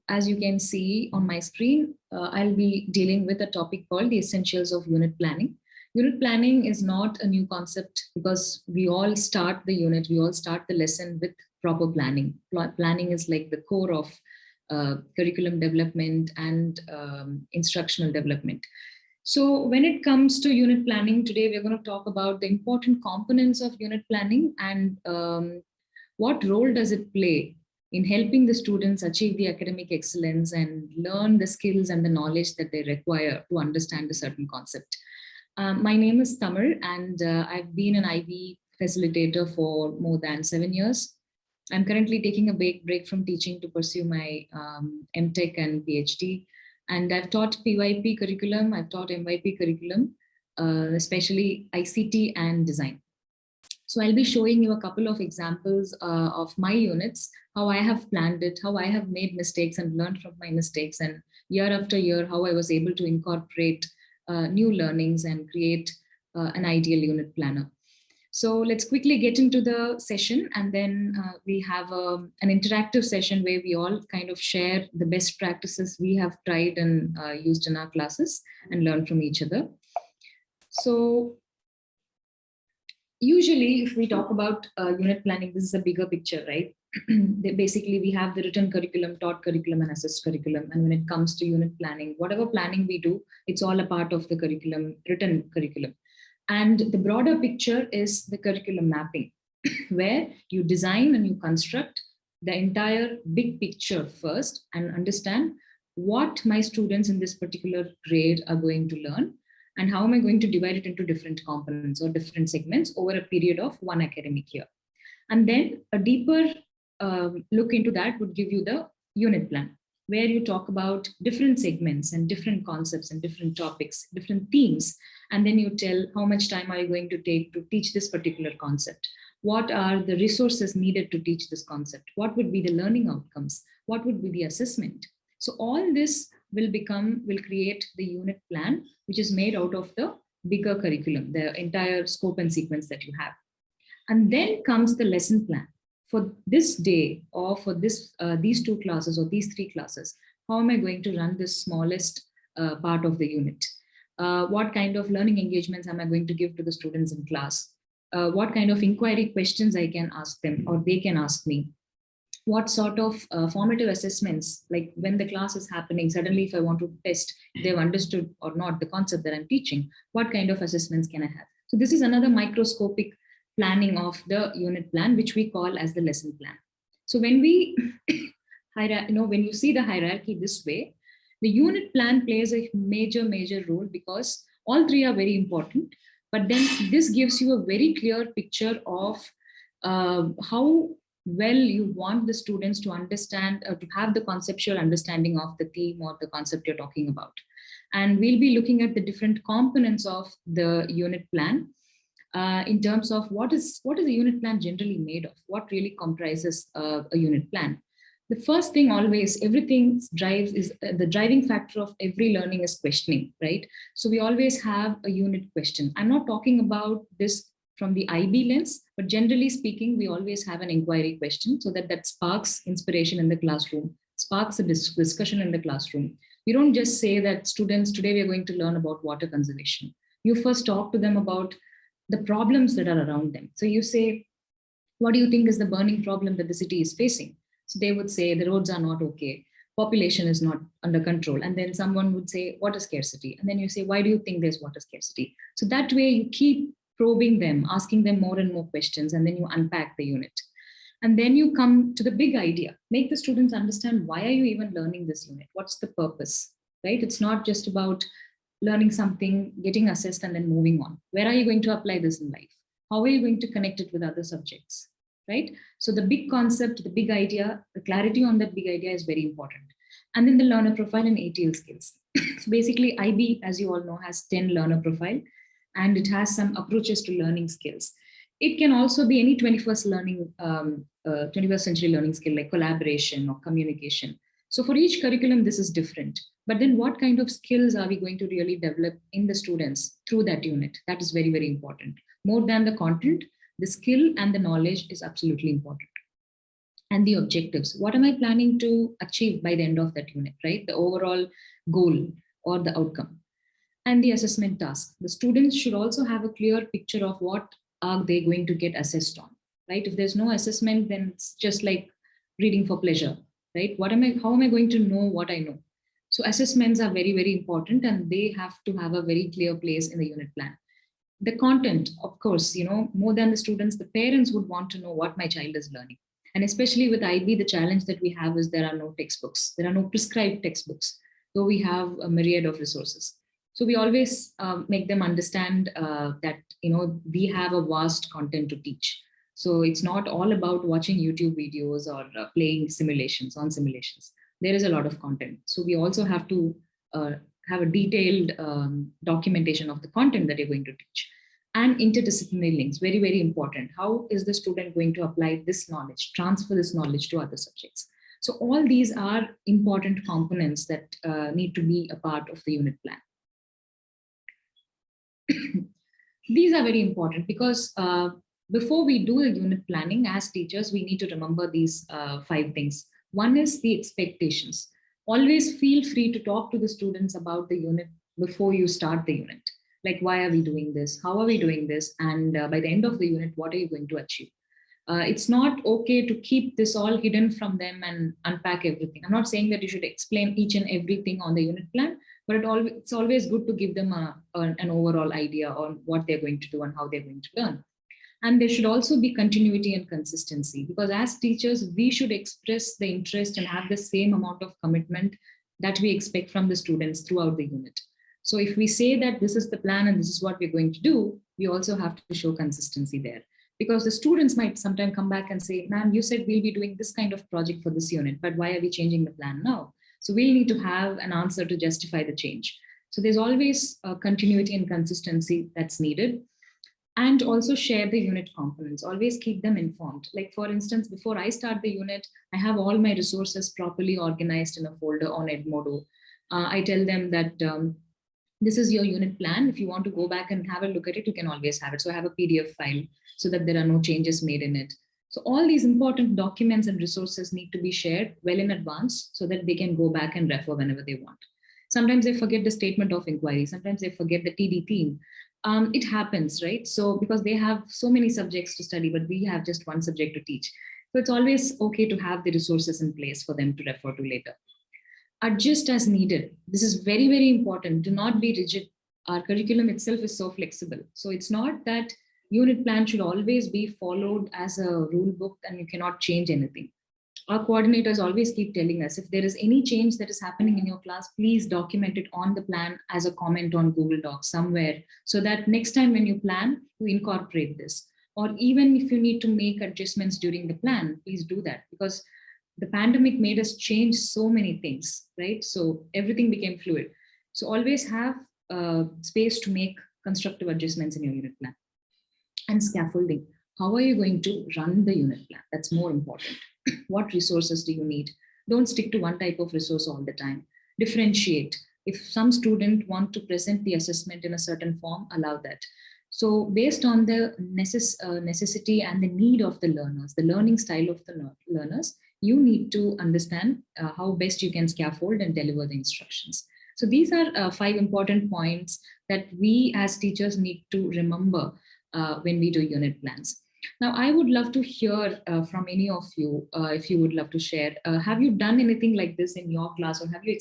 as you can see on my screen, I'll be dealing with a topic called the essentials of unit planning. Unit planning is not a new concept because we all start the unit, we all start the lesson with proper planning. Planning is like the core of curriculum development and instructional development. So when it comes to unit planning, today we're going to talk about the important components of unit planning and what role does it play in helping the students achieve the academic excellence and learn the skills and the knowledge that they require to understand a certain concept. My name is Tamizh, and I've been an IB facilitator for more than 7 years. I'm currently taking a break from teaching to pursue my MTech and PhD. And I've taught PYP curriculum, I've taught MYP curriculum, especially ICT and Design. So I'll be showing you a couple of examples of my units, how I have planned it, how I have made mistakes and learned from my mistakes, and year after year, how I was able to incorporate new learnings and create an ideal unit planner. So let's quickly get into the session, and then we have an interactive session where we all kind of share the best practices we have tried and used in our classes and learn from each other. So usually if we talk about unit planning, this is a bigger picture, right? Basically, we have the written curriculum, taught curriculum, and assessed curriculum. And when it comes to unit planning, whatever planning we do, it's all a part of the curriculum, written curriculum. And the broader picture is the curriculum mapping, where you design and you construct the entire big picture first and understand what my students in this particular grade are going to learn and how am I going to divide it into different components or different segments over a period of one academic year. And then a deeper look into that would give you the unit plan, where you talk about different segments and different concepts and different topics, different themes. And then you tell how much time are you going to take to teach this particular concept? What are the resources needed to teach this concept? What would be the learning outcomes? What would be the assessment? So all this will create the unit plan, which is made out of the bigger curriculum, the entire scope and sequence that you have. And then comes the lesson plan. For this day or for these two classes or these three classes, how am I going to run this smallest part of the unit? What kind of learning engagements am I going to give to the students in class? What kind of inquiry questions I can ask them or they can ask me? What sort of formative assessments, like when the class is happening, suddenly if I want to test if they've understood or not the concept that I'm teaching, what kind of assessments can I have? So this is another microscopic planning of the unit plan, which we call as the lesson plan. So when we, when you see the hierarchy this way, the unit plan plays a major role because all three are very important. But then this gives you a very clear picture of how well you want the students to understand, to have the conceptual understanding of the theme or the concept you're talking about. And we'll be looking at the different components of the unit plan. In terms of what is a unit plan generally made of, what really comprises a unit plan. The first thing always, everything drives is the driving factor of every learning is questioning, right? So we always have a unit question. I'm not talking about this from the IB lens, but generally speaking, we always have an inquiry question so that sparks inspiration in the classroom, sparks a discussion in the classroom. You don't just say that students, today we're going to learn about water conservation. You first talk to them about the problems that are around them. So you say, what do you think is the burning problem that the city is facing? So they would say the roads are not okay, population is not under control. And then someone would say water scarcity. And then you say, why do you think there's water scarcity? So that way you keep probing them, asking them more and more questions, and then you unpack the unit. And then you come to the big idea, make the students understand, why are you even learning this unit? What's the purpose, right? It's not just about learning something, getting assessed, and then moving on. Where are you going to apply this in life? How are you going to connect it with other subjects, right? So the big concept, the big idea, the clarity on that big idea is very important. And then the learner profile and ATL skills. So basically IB, as you all know, has 10 learner profile, and it has some approaches to learning skills. It can also be any 21st century learning skill like collaboration or communication. So for each curriculum, this is different. But then what kind of skills are we going to really develop in the students through that unit? That is very, very important. More than the content, the skill and the knowledge is absolutely important. and the objectives. What am I planning to achieve by the end of that unit, right? The overall goal or the outcome. And the assessment task. The students should also have a clear picture of what are they going to get assessed on, right? If there's no assessment, then it's just like reading for pleasure, right? How am I going to know what I know? So assessments are very, very important, and they have to have a very clear place in the unit plan. The content, of course, more than the students, the parents would want to know what my child is learning. And especially with IB, the challenge that we have is there are no textbooks, there are no prescribed textbooks, though we have a myriad of resources. So we always make them understand that we have a vast content to teach. So it's not all about watching YouTube videos or playing simulations on simulations. There is a lot of content. So we also have to uh, have a detailed documentation of the content that you're going to teach. And interdisciplinary links, very, very important. How is the student going to apply this knowledge, transfer this knowledge to other subjects? So all these are important components that need to be a part of the unit plan. These are very important because before we do the unit planning as teachers, we need to remember these 5 things. One is the expectations. Always feel free to talk to the students about the unit before you start the unit. Like, why are we doing this? How are we doing this? And by the end of the unit, what are you going to achieve? It's not okay to keep this all hidden from them and unpack everything. I'm not saying that you should explain each and everything on the unit plan, but it's always good to give them an overall idea on what they're going to do and how they're going to learn. And there should also be continuity and consistency, because as teachers, we should express the interest and have the same amount of commitment that we expect from the students throughout the unit. So if we say that this is the plan and this is what we're going to do, we also have to show consistency there. Because the students might sometimes come back and say, ma'am, you said we'll be doing this kind of project for this unit, but why are we changing the plan now? So we'll need to have an answer to justify the change. So there's always continuity and consistency that's needed. And also share the unit components. Always keep them informed. Like, for instance, before I start the unit, I have all my resources properly organized in a folder on Edmodo. I tell them that this is your unit plan. If you want to go back and have a look at it, you can always have it. So I have a PDF file so that there are no changes made in it. So all these important documents and resources need to be shared well in advance so that they can go back and refer whenever they want. Sometimes they forget the statement of inquiry. Sometimes they forget the TD theme. It happens, right? So because they have so many subjects to study, but we have just one subject to teach. So it's always okay to have the resources in place for them to refer to later. Adjust as needed. This is very, very important. Do not be rigid. Our curriculum itself is so flexible. So it's not that unit plan should always be followed as a rule book and you cannot change anything. Our coordinators always keep telling us, if there is any change that is happening in your class, please document it on the plan as a comment on Google Docs somewhere, so that next time when you plan, you incorporate this. Or even if you need to make adjustments during the plan, please do that, because the pandemic made us change so many things, right? So everything became fluid. So always have space to make constructive adjustments in your unit plan. And scaffolding. How are you going to run the unit plan? That's more important. What resources do you need? Don't stick to one type of resource all the time. Differentiate. If some student want to present the assessment in a certain form, allow that. So based on the necessity and the need of the learners, the learning style of the learners, you need to understand how best you can scaffold and deliver the instructions. So these are 5 important points that we as teachers need to remember when we do unit plans. Now, I would love to hear from any of you, if you would love to share. Have you done anything like this in your class, or have you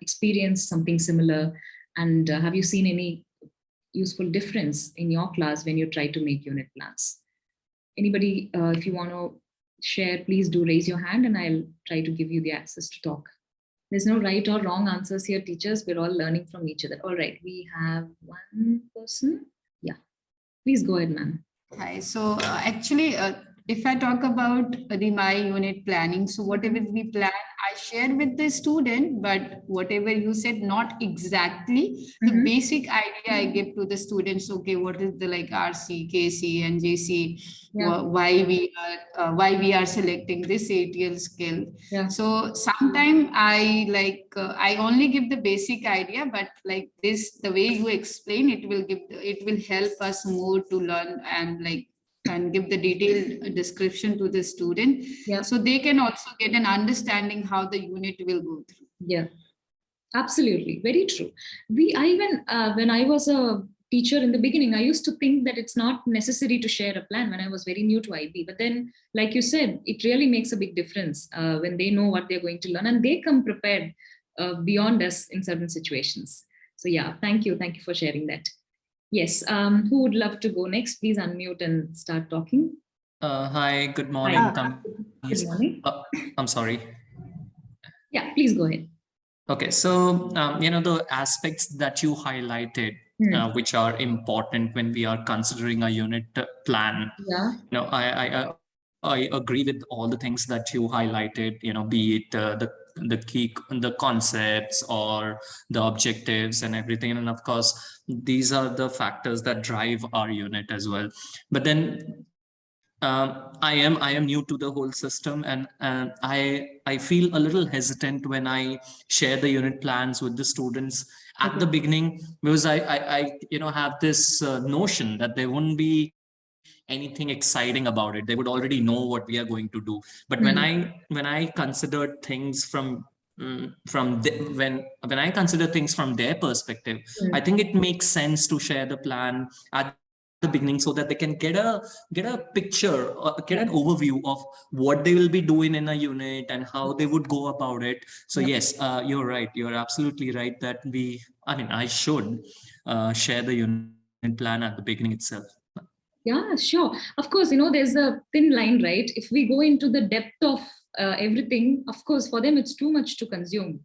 experienced something similar? And have you seen any useful difference in your class when you try to make unit plans? Anybody, if you want to share, please do raise your hand and I'll try to give you the access to talk. There's no right or wrong answers here, teachers. We're all learning from each other. All right, we have one person. Yeah, please go ahead, ma'am. Hi. So actually, if I talk about my unit planning, so whatever we plan, I share with the student, but whatever you said, not exactly the basic idea I give to the students. Okay, what is the like RC, KC, and JC? Yeah. Why we are selecting this ATL skill? Yeah. So sometimes I only give the basic idea, but like this, the way you explain it will help us more to learn and like and give the detailed description to the student. Yeah. So they can also get an understanding how the unit will go through. Yeah, absolutely. Very true. When I was a teacher in the beginning, I used to think that it's not necessary to share a plan when I was very new to IB. But then, like you said, it really makes a big difference when they know what they're going to learn and they come prepared beyond us in certain situations. So yeah, thank you. Thank you for sharing that. Yes. Who would love to go next? Please unmute and start talking. Hi, good morning. Hi. Good morning. I'm sorry. Yeah, please go ahead. Okay, so the aspects that you highlighted, which are important when we are considering a unit plan. Yeah. I agree with all the things that you highlighted. Be it the concepts or the objectives and everything, and of course these are the factors that drive our unit as well. But then I am new to the whole system, and I feel a little hesitant when I share the unit plans with the students at the beginning, because I have this notion that there wouldn't be anything exciting about it. They would already know what we are going to do. But when I considered things when I consider things from their perspective, I think it makes sense to share the plan at the beginning so that they can get a picture or get an overview of what they will be doing in a unit and how they would go about it. So yes, you're right. You're absolutely right that I should share the unit plan at the beginning itself. Yeah, sure. Of course, there's a thin line, right? If we go into the depth of everything, of course, for them, it's too much to consume.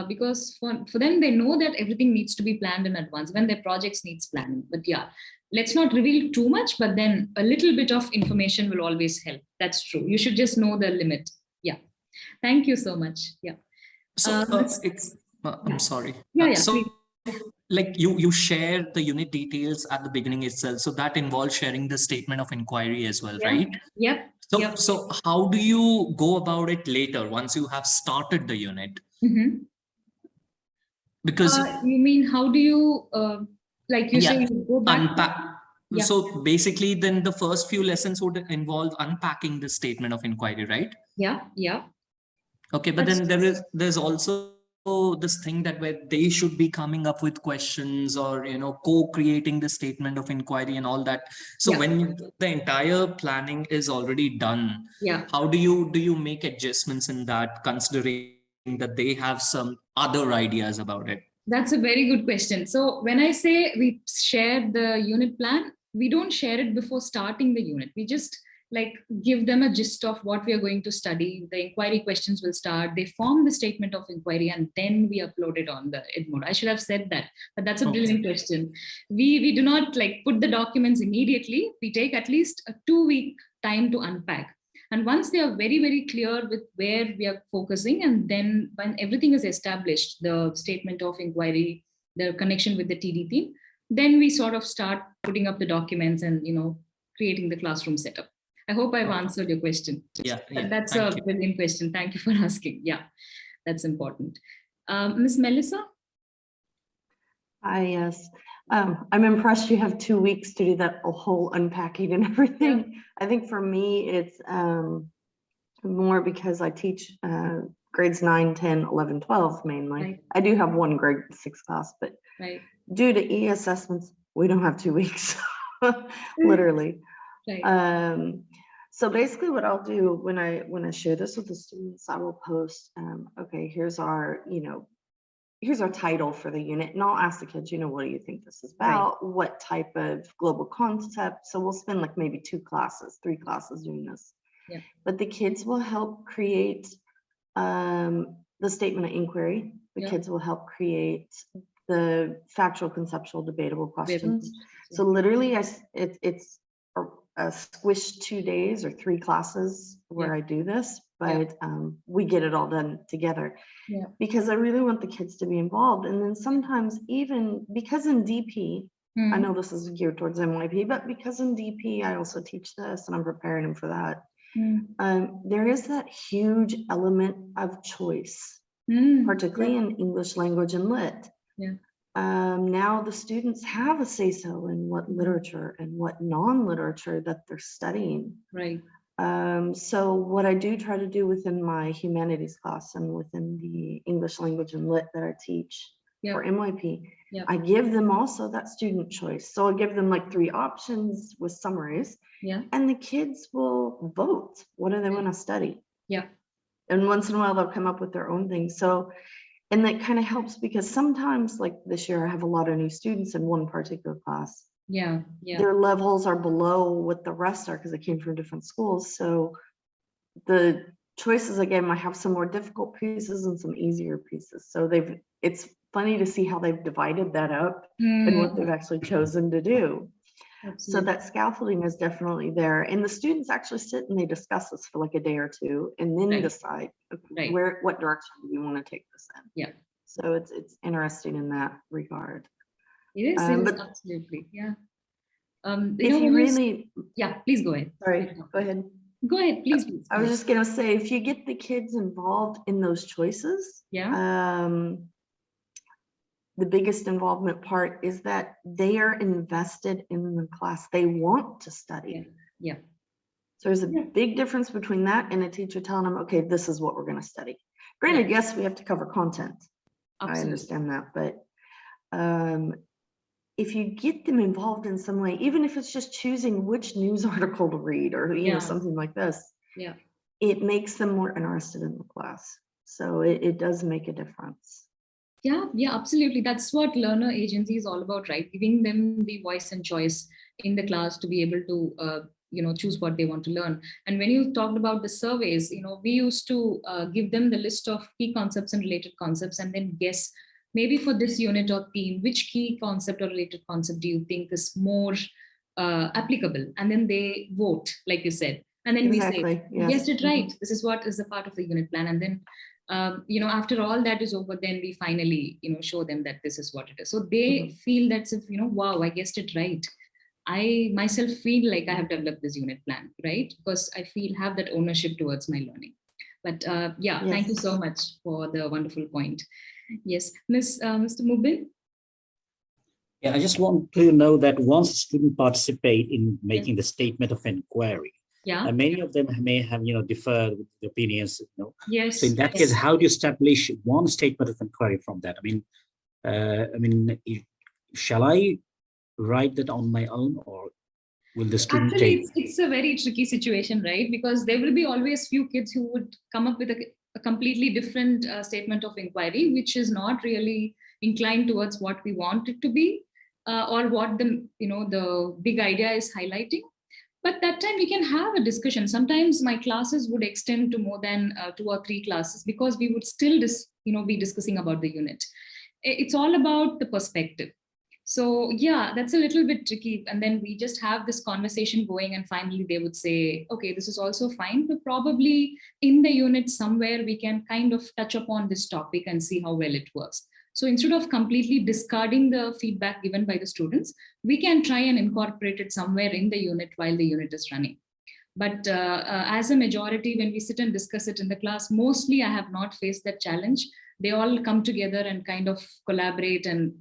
Because for them, they know that everything needs to be planned in advance when their projects needs planning. But yeah, let's not reveal too much, but then a little bit of information will always help. That's true. You should just know the limit. Yeah. Thank you so much. Yeah. So I'm sorry. Yeah. So please. Like you share the unit details at the beginning itself. So that involves sharing the statement of inquiry as well, right? Yep. So how do you go about it later once you have started the unit? Mm-hmm. Because you mean how do you like you say you go back unpack? So basically then the first few lessons would involve unpacking the statement of inquiry, right? Yeah. Okay, but then there's also this thing that where they should be coming up with questions or co-creating the statement of inquiry and all that. So when the entire planning is already done, how do you make adjustments in that, considering that they have some other ideas about it? That's a very good question. So when I say we share the unit plan, we don't share it before starting the unit. We just give them a gist of what we are going to study. The inquiry questions will start. They form the statement of inquiry, and then we upload it on the Edmode. I should have said that, but that's a brilliant question. We do not put the documents immediately. We take at least a 2-week time to unpack. And once they are very, very clear with where we are focusing, and then when everything is established, the statement of inquiry, the connection with the TD team, then we sort of start putting up the documents and creating the classroom setup. I hope I've answered your question. Yeah. That's a brilliant question. Thank you for asking. Yeah, that's important. Ms. Melissa? Hi, yes. I'm impressed you have 2 weeks to do that whole unpacking and everything. Yeah. I think for me, it's more because I teach grades 9, 10, 11, 12 mainly. Right. I do have one grade 6 class, but due to e-assessments, we don't have 2 weeks, literally. Right. So basically what I'll do when I share this with the students, I will post, okay, here's our title for the unit, and I'll ask the kids, what do you think this is about? Right. What type of global concept? So we'll spend maybe 3 classes doing this. Yeah. But the kids will help create the statement of inquiry. The kids will help create the factual, conceptual, debatable questions. So literally it's a squish 2 days or 3 classes where I do this, but we get it all done together because I really want the kids to be involved. And then sometimes even because in DP, I know this is geared towards MYP, but because in DP, I also teach this and I'm preparing them for that. There is that huge element of choice, particularly in English language and lit. now the students have a say-so in what literature and what non-literature that they're studying. Right. So what I do try to do within my humanities class and within the English language and lit that I teach for MYP, I give them also that student choice. So I give them like 3 options with summaries, and the kids will vote. What do they want to study? And once in a while they'll come up with their own things. So, and that kind of helps because sometimes, like this year, I have a lot of new students in one particular class. Their levels are below what the rest are because they came from different schools. So the choices I gave them, I have some more difficult pieces and some easier pieces. So it's funny to see how they've divided that up and what they've actually chosen to do. Absolutely. So that scaffolding is definitely there. And the students actually sit and they discuss this for like a day or 2 and then decide what direction do we want to take this in. So it's interesting in that regard. It is, absolutely. If you really, please go ahead. Sorry, go ahead. Go ahead, please. I was just gonna say, if you get the kids involved in those choices, the biggest involvement part is that they are invested in the class. They want to study. So there's a big difference between that and a teacher telling them, okay, this is what we're going to study. Granted, yes, we have to cover content. Absolutely. I understand that, but if you get them involved in some way, even if it's just choosing which news article to read or you know something like this, it makes them more interested in the class. So it does make a difference. Yeah, absolutely. That's what learner agency is all about, right? Giving them the voice and choice in the class to be able to, choose what they want to learn. And when you talked about the surveys, we used to give them the list of key concepts and related concepts and then guess maybe for this unit or theme, which key concept or related concept do you think is more applicable? And then they vote, like you said. And then we say, guessed it right. This is what is a part of the unit plan. And then after all that is over, then we finally, show them that this is what it is. So they feel that's if, wow, I guessed it right. I myself feel like I have developed this unit plan, right? Because I have that ownership towards my learning. But thank you so much for the wonderful point. Yes, Mr. Mubin? Yeah, I just want to know that once a student participate in making the statement of inquiry, many of them may have, deferred with the opinions, Yes. So in that case, how do you establish one statement of inquiry from that? Shall I write that on my own, or will the student Actually, it's a very tricky situation, right? Because there will be always few kids who would come up with a completely different statement of inquiry, which is not really inclined towards what we want it to be, or what the big idea is highlighting. But that time we can have a discussion. Sometimes my classes would extend to more than 2 or 3 classes because we would still be discussing about the unit. It's all about the perspective. So that's a little bit tricky. And then we just have this conversation going and finally they would say, okay, this is also fine, but probably in the unit somewhere we can kind of touch upon this topic and see how well it works. So instead of completely discarding the feedback given by the students, we can try and incorporate it somewhere in the unit while the unit is running. But as a majority, when we sit and discuss it in the class, mostly I have not faced that challenge. They all come together and kind of collaborate and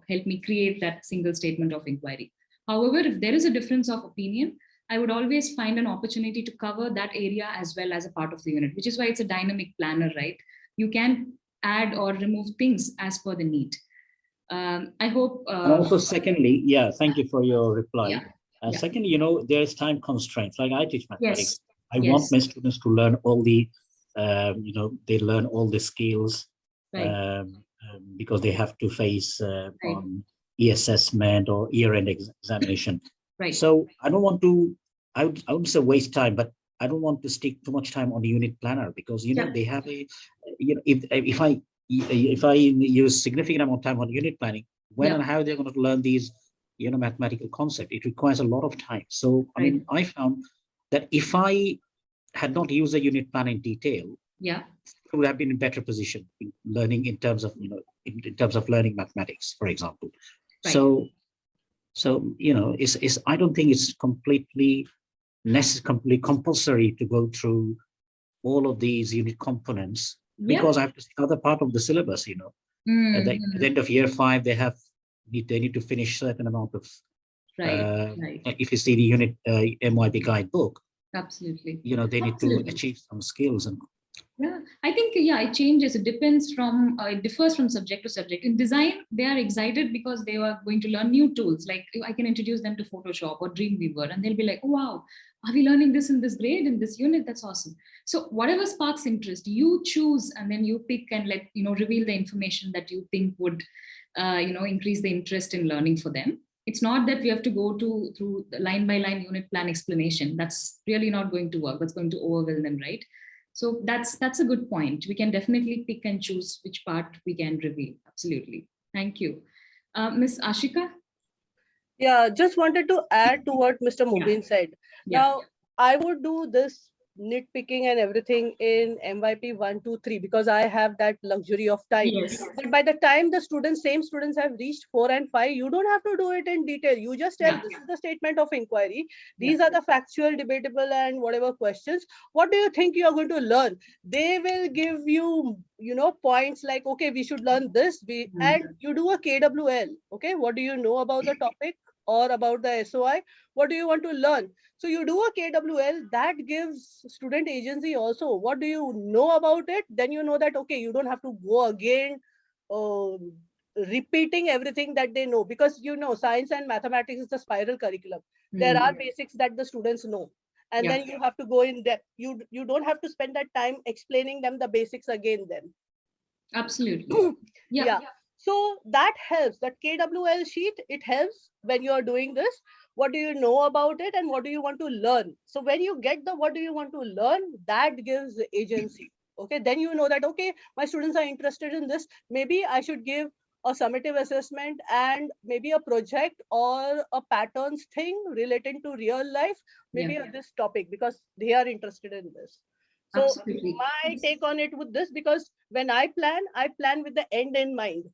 help me create that single statement of inquiry. However, if there is a difference of opinion, I would always find an opportunity to cover that area as well as a part of the unit, which is why it's a dynamic planner, right? You can add or remove things as per the need. I hope. And also, secondly, thank you for your reply. Secondly, there is time constraints. Like I teach mathematics, I want my students to learn all the, they learn all the skills because they have to face on e-assessment or year-end examination. So I don't want to. I wouldn't say waste time, but I don't want to stick too much time on the unit planner because they have a if I use significant amount of time on unit planning, when and how they're going to learn these mathematical concept, it requires a lot of time. So I found that if I had not used the unit plan in detail, I would have been in better position in learning in terms of in terms of learning mathematics, for example. So it's I don't think it's completely compulsory to go through all of these unit components because I have to see other part of the syllabs, at the end of year 5, they have they need to finish certain amount of, right. If you see the unit MYP guidebook, Absolutely. they need to achieve some skills. And yeah, I think, yeah, it changes. It depends from, it differs from subject to subject. In design, they are excited because they are going to learn new tools. Like I can introduce them to Photoshop or Dreamweaver, and they'll be like, oh, wow, are we learning this in this grade, in this unit? That's awesome. So whatever sparks interest, you choose, and then you pick and reveal the information that you think would, increase the interest in learning for them. It's not that we have to go through the line by line unit plan explanation. That's really not going to work. That's going to overwhelm them, right? So that's a good point. We can definitely pick and choose which part we can reveal. Absolutely. Thank you. Ms. Ashika? Yeah, just wanted to add to what Mr. Mubin said. Yeah. Now, I would do this nitpicking and everything in MYP 1, 2, 3 because I have that luxury of time. Yes. But by the time the same students have reached 4 and 5, you don't have to do it in detail. You just tell this is the statement of inquiry. These are the factual, debatable, and whatever questions. What do you think you are going to learn? They will give you, points like, okay, we should learn this. And you do a KWL. Okay, what do you know about the topic or about the SOI? What do you want to learn? So you do a KWL that gives student agency also. What do you know about it? Then you know that, okay, you don't have to go again repeating everything that they know, because science and mathematics is a spiral curriculum. There are basics that the students know. And then you have to go in depth. You don't have to spend that time explaining them the basics again then. Absolutely. Yeah. So that helps. That KWL sheet, it helps when you are doing this. What do you know about it and what do you want to learn? So when you get the what do you want to learn, that gives agency. Okay, then you know that, okay, my students are interested in this. Maybe I should give a summative assessment and maybe a project or a patterns thing relating to real life, maybe on this topic, because they are interested in this. So absolutely. My take on it with this, because when I plan with the end in mind.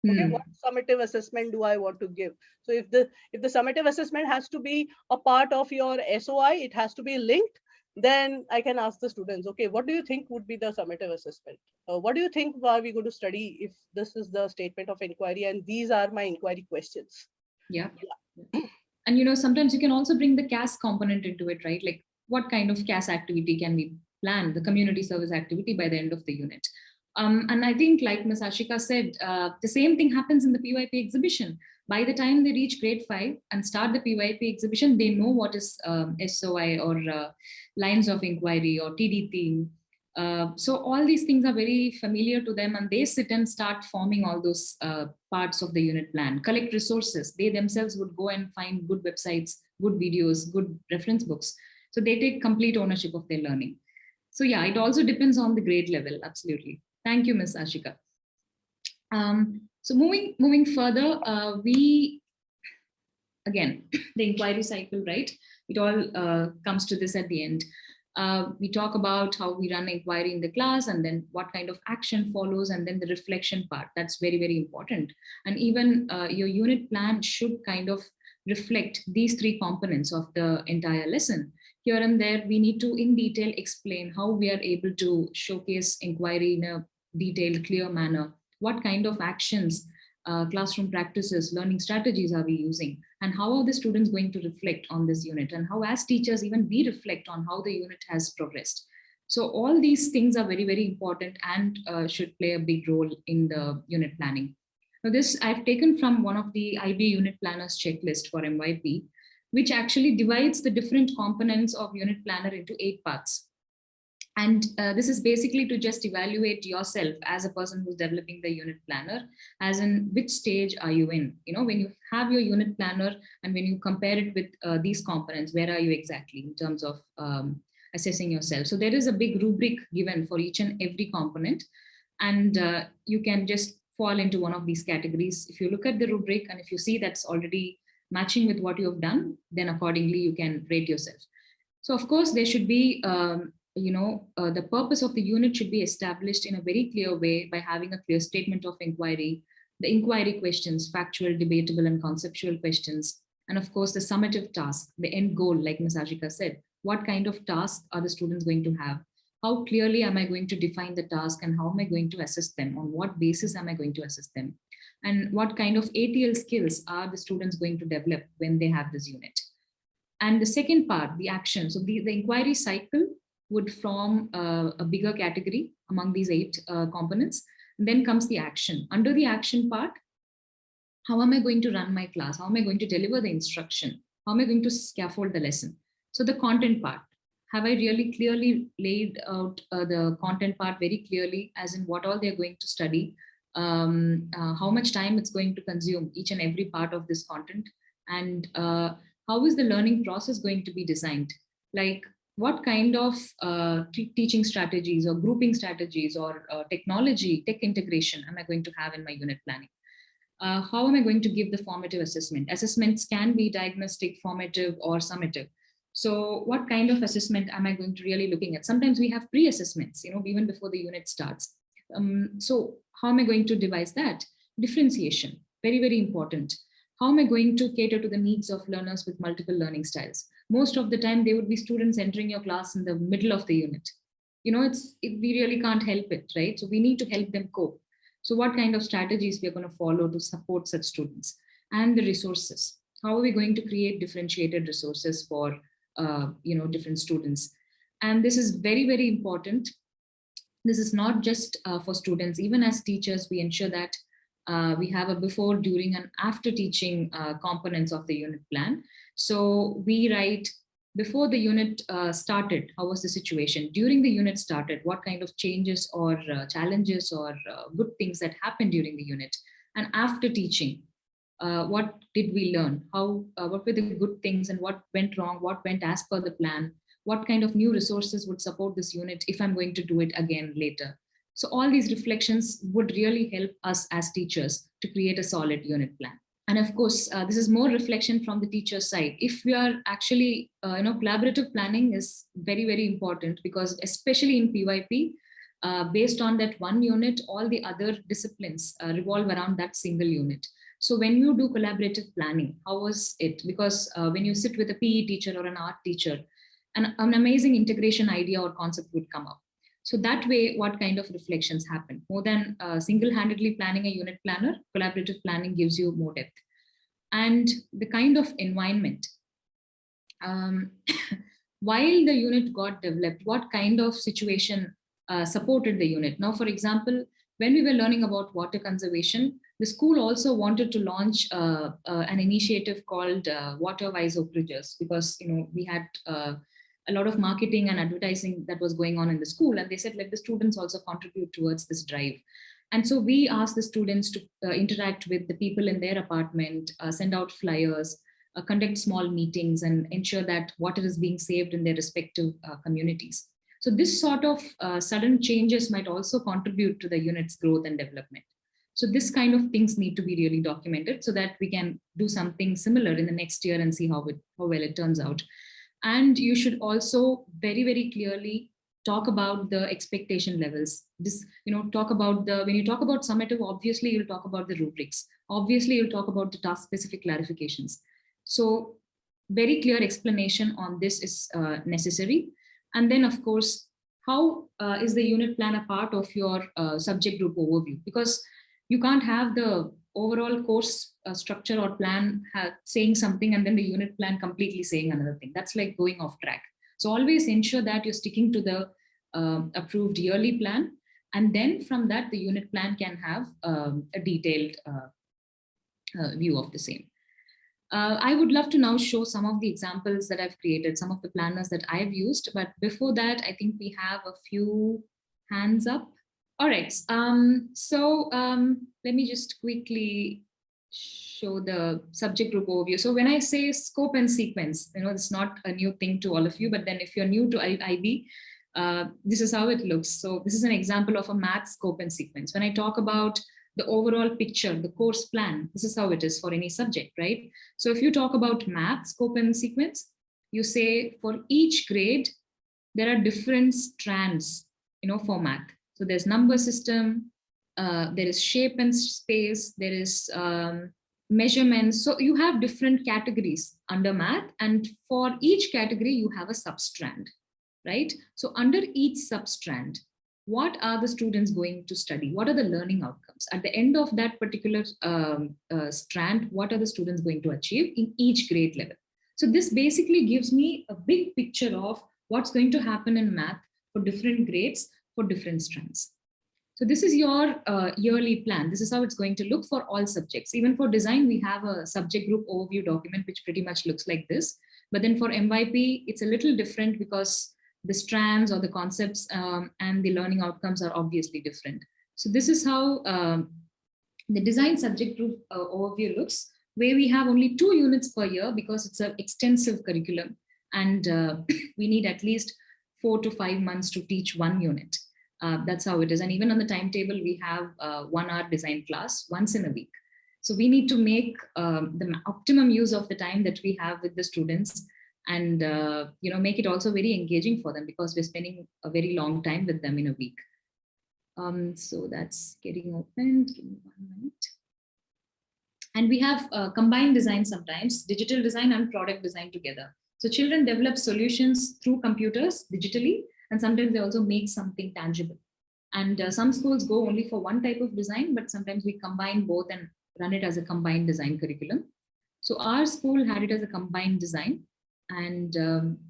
Okay, what summative assessment do I want to give? So if the summative assessment has to be a part of your SOI, it has to be linked, then I can ask the students, okay, what do you think would be the summative assessment? What do you think are we going to study if this is the statement of inquiry and these are my inquiry questions? Yeah. And sometimes you can also bring the CAS component into it, right? Like what kind of CAS activity can we plan, the community service activity by the end of the unit? And I think, like Ms. Ashika said, the same thing happens in the PYP exhibition. By the time they reach grade 5 and start the PYP exhibition, they know what is SOI or lines of inquiry or TD theme. So all these things are very familiar to them, and they sit and start forming all those parts of the unit plan, collect resources. They themselves would go and find good websites, good videos, good reference books. So they take complete ownership of their learning. So yeah, it also depends on the grade level. Absolutely. Thank you, Ms. Ashika. So moving further, again, the inquiry cycle, right? It all comes to this at the end. We talk about how we run inquiry in the class and then what kind of action follows, and then the reflection part. That's very, very important. And even your unit plan should kind of reflect these 3 components of the entire lesson. Here and there, we need to in detail explain how we are able to showcase inquiry in a detailed, clear manner. What kind of actions, classroom practices, learning strategies are we using? And how are the students going to reflect on this unit? And how, as teachers, even we reflect on how the unit has progressed. So all these things are very, very important and should play a big role in the unit planning. Now this I've taken from one of the IB unit planners checklist for MYP, which actually divides the different components of unit planner into 8 parts. And this is basically to just evaluate yourself as a person who's developing the unit planner, as in which stage are you in? When you have your unit planner and when you compare it with these components, where are you exactly in terms of assessing yourself? So there is a big rubric given for each and every component, and you can just fall into one of these categories. If you look at the rubric and if you see that's already matching with what you have done, then accordingly you can rate yourself. So of course there should be the purpose of the unit should be established in a very clear way by having a clear statement of inquiry, the inquiry questions, factual, debatable, and conceptual questions, and of course the summative task, the end goal, like Ms. Ashika said. What kind of tasks are the students going to have? How clearly am I going to define the task, and how am I going to assess them? On what basis am I going to assess them? And what kind of ATL skills are the students going to develop when they have this unit? And the second part, the action. So the inquiry cycle would form a bigger category among these 8 components. And then comes the action. Under the action part, how am I going to run my class? How am I going to deliver the instruction? How am I going to scaffold the lesson? So the content part, have I really clearly laid out the content part very clearly, as in what all they're going to study, how much time it's going to consume, each and every part of this content, and how is the learning process going to be designed? Like, what kind of teaching strategies or grouping strategies or technology, tech integration am I going to have in my unit planning? How am I going to give the formative assessment? Assessments can be diagnostic, formative, or summative. So what kind of assessment am I going to really looking at? Sometimes we have pre-assessments, even before the unit starts. So how am I going to devise that? Differentiation, very, very important. How am I going to cater to the needs of learners with multiple learning styles? Most of the time, they would be students entering your class in the middle of the unit. We really can't help it, right? So we need to help them cope. So what kind of strategies we are going to follow to support such students? And the resources. How are we going to create differentiated resources for different students? And this is very, very important. This is not just for students. Even as teachers, we ensure that we have a before, during, and after teaching components of the unit plan. So we write before the unit started, how was the situation? During the unit started, what kind of changes or challenges or good things that happened during the unit? And after teaching, what did we learn? What were the good things and what went wrong? What went as per the plan? What kind of new resources would support this unit if I'm going to do it again later? So all these reflections would really help us as teachers to create a solid unit plan. And of course, this is more reflection from the teacher side. If we are actually, collaborative planning is very, very important, because especially in PYP, based on that one unit, all the other disciplines revolve around that single unit. So when you do collaborative planning, how was it? Because when you sit with a PE teacher or an art teacher, an amazing integration idea or concept would come up. So that way, what kind of reflections happen? More than single-handedly planning a unit planner, collaborative planning gives you more depth. And the kind of environment, while the unit got developed, what kind of situation supported the unit? Now, for example, when we were learning about water conservation, the school also wanted to launch an initiative called Water Wise Oakridges, because we had a lot of marketing and advertising that was going on in the school, and they said, let the students also contribute towards this drive. And so we asked the students to interact with the people in their apartment, send out flyers, conduct small meetings, and ensure that water is being saved in their respective communities. So this sort of sudden changes might also contribute to the unit's growth and development. So this kind of things need to be really documented so that we can do something similar in the next year and see how well it turns out. And you should also very, very clearly talk about the expectation levels. This, talk about when you talk about summative, obviously you'll talk about the rubrics. Obviously you'll talk about the task specific clarifications. So very clear explanation on this is necessary. And then of course, how is the unit plan a part of your subject group overview? Because you can't have the overall course structure or plan saying something and then the unit plan completely saying another thing. That's like going off track. So always ensure that you're sticking to the approved yearly plan. And then from that, the unit plan can have a detailed view of the same. I would love to now show some of the examples that I've created, some of the planners that I've used. But before that, I think we have a few hands up. All right, let me just quickly show the subject group overview. So when I say scope and sequence, it's not a new thing to all of you, but then if you're new to IB, this is how it looks. So this is an example of a math scope and sequence. When I talk about the overall picture, the course plan, this is how it is for any subject, right? So if you talk about math scope and sequence, you say for each grade, there are different strands, for math. So there's number system, there is shape and space, there is measurements. So you have different categories under math, and for each category, you have a substrand. right? So under each substrand, what are the students going to study? What are the learning outcomes? At the end of that particular strand, what are the students going to achieve in each grade level? So this basically gives me a big picture of what's going to happen in math for different grades, for different strands. So this is your yearly plan. This is how it's going to look for all subjects. Even for design, we have a subject group overview document, which pretty much looks like this. But then for MYP, it's a little different because the strands or the concepts and the learning outcomes are obviously different. So this is how the design subject group overview looks, where we have only 2 units per year because it's an extensive curriculum. And we need at least 4 to 5 months to teach 1 unit. That's how it is. And even on the timetable, we have 1 hour design class once in a week. So we need to make the optimum use of the time that we have with the students, and make it also very engaging for them, because we're spending a very long time with them in a week. So that's getting opened. Give me 1 minute. And we have combined design sometimes, digital design and product design together. So children develop solutions through computers digitally, and sometimes they also make something tangible. And some schools go only for one type of design, but sometimes we combine both and run it as a combined design curriculum. So our school had it as a combined design, and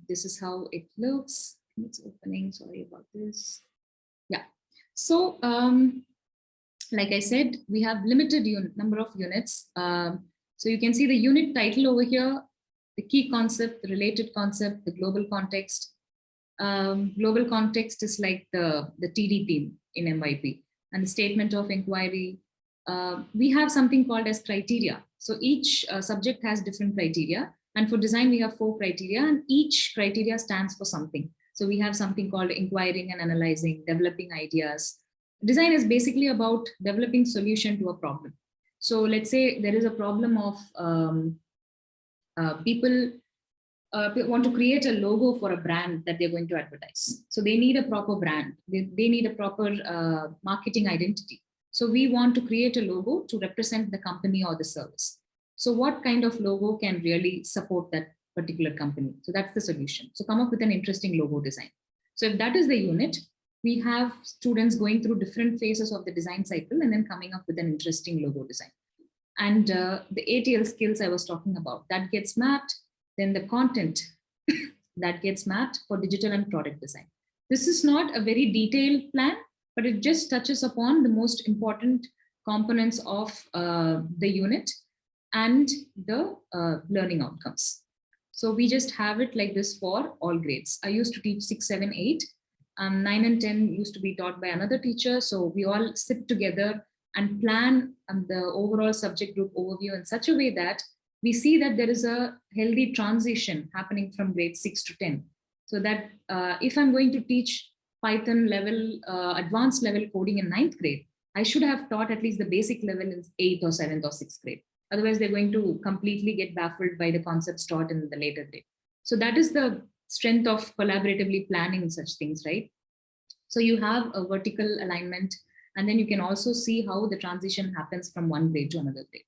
this is how it looks. It's opening, sorry about this. Yeah, so like I said, we have limited number of units. So you can see the unit title over here, the key concept, the related concept, the global context. Global context is like the TD theme in MYP, and the statement of inquiry. We have something called as criteria. So each subject has different criteria, and for design we have 4 criteria, and each criteria stands for something. So we have something called inquiring and analyzing, developing ideas. Design is basically about developing solution to a problem. So let's say there is a problem of people want to create a logo for a brand that they're going to advertise. So they need a proper brand. They need a proper marketing identity. So we want to create a logo to represent the company or the service. So what kind of logo can really support that particular company? So that's the solution. So come up with an interesting logo design. So if that is the unit, we have students going through different phases of the design cycle and then coming up with an interesting logo design. And the ATL skills I was talking about, that gets mapped. Then the content that gets mapped for digital and product design. This is not a very detailed plan, but it just touches upon the most important components of the unit and the learning outcomes. So we just have it like this for all grades. I used to teach 6, 7, 8. 9 and 10 used to be taught by another teacher. So we all sit together and plan the overall subject group overview in such a way that we see that there is a healthy transition happening from grade 6 to 10. So that if I'm going to teach Python level, advanced level coding in 9th grade, I should have taught at least the basic level in 8th or 7th or 6th grade. Otherwise, they're going to completely get baffled by the concepts taught in the later grade. So that is the strength of collaboratively planning such things, right? So you have a vertical alignment, and then you can also see how the transition happens from one grade to another grade.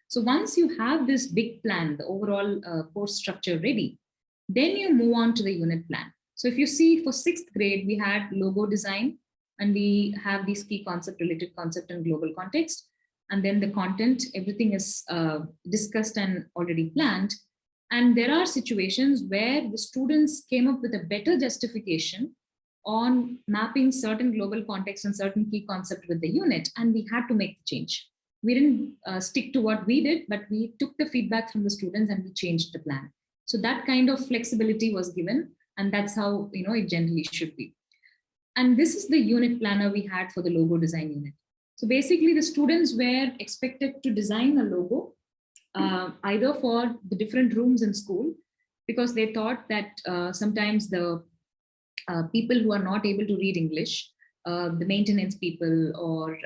So once you have this big plan, the overall course structure ready, then you move on to the unit plan. So if you see for 6th grade, we had logo design, and we have these key concept, related concept, and global context. And then the content, everything is discussed and already planned. And there are situations where the students came up with a better justification on mapping certain global context and certain key concept with the unit, and we had to make the change. We didn't stick to what we did, but we took the feedback from the students and we changed the plan. So that kind of flexibility was given, and that's how it generally should be. And this is the unit planner we had for the logo design unit. So basically the students were expected to design a logo either for the different rooms in school, because they thought that sometimes the people who are not able to read English, the maintenance people or